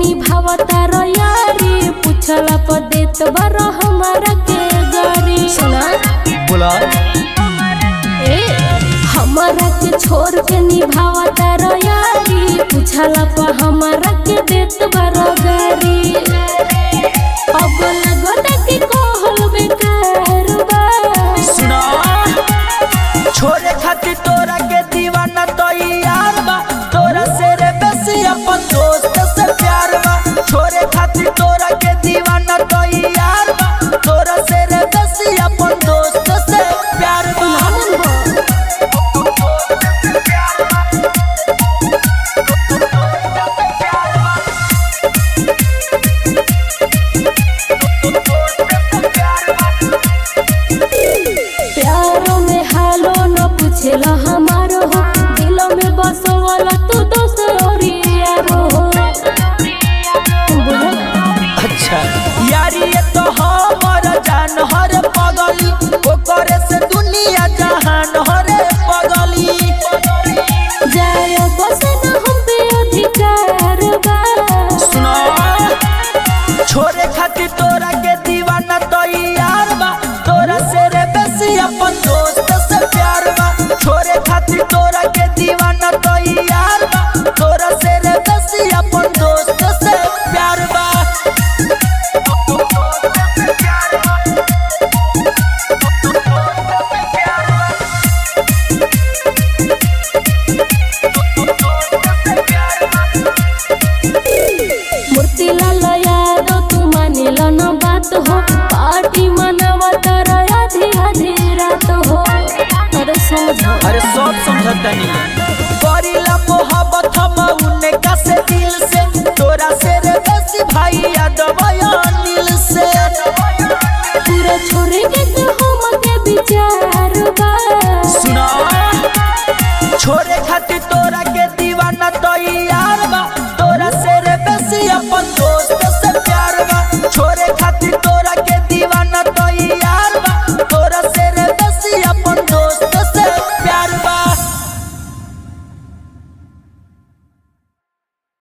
निभावता रो यारी पूछला पर देत बार हमारा के गारी सुना बोला हमारा के छोड़ के निभावता रो यारी पूछला पर हमारा के देत बार गारी अब लगता कि कहल बेकार बा सुना छोरे खातिर तोरा के दीवाना तो यार बा तोरा से रे बेसी अपन दोस्त से प्यार बा छोरे खातिर तोरा के दीवाना तो यार बा तोरा से रे बेसी अपन दोस्त से प्यार बा प्यारो में हालो न पूछेला हमारो हो दिलों में बसो वाला तू दोस्त और यारो हो अच्छा यारी ये तो हमारा जान हर पगली ओकरे से दुनिया जहान हर पगली जाय बस न हम पे अधिकार बा सुनो छोरे खातिर तोरा के दीवाना तो यार बा तोरा से रे बेसी अपन दोस्त से प्यार बा छोरे खातिर तोरा के दीवाना तो यार बा तोरा से रे बेसी अपन दोस्त से प्यार बा मूर्ति लाल यादव तू मानिल न बात हो पार्टी मनावा तारा आधी आधी रात हो अरे समझो अरे सब समझतनी करीला मोहब्बत हम उनका से दिल से तोरा से रे बेसी भाई यादव अनिल से पूरा छोरे के हम के विचार बा सुना छोरे खातिर तोरा के दीवाना तो यार बा तोरा से रे बेसी अपन दोस्त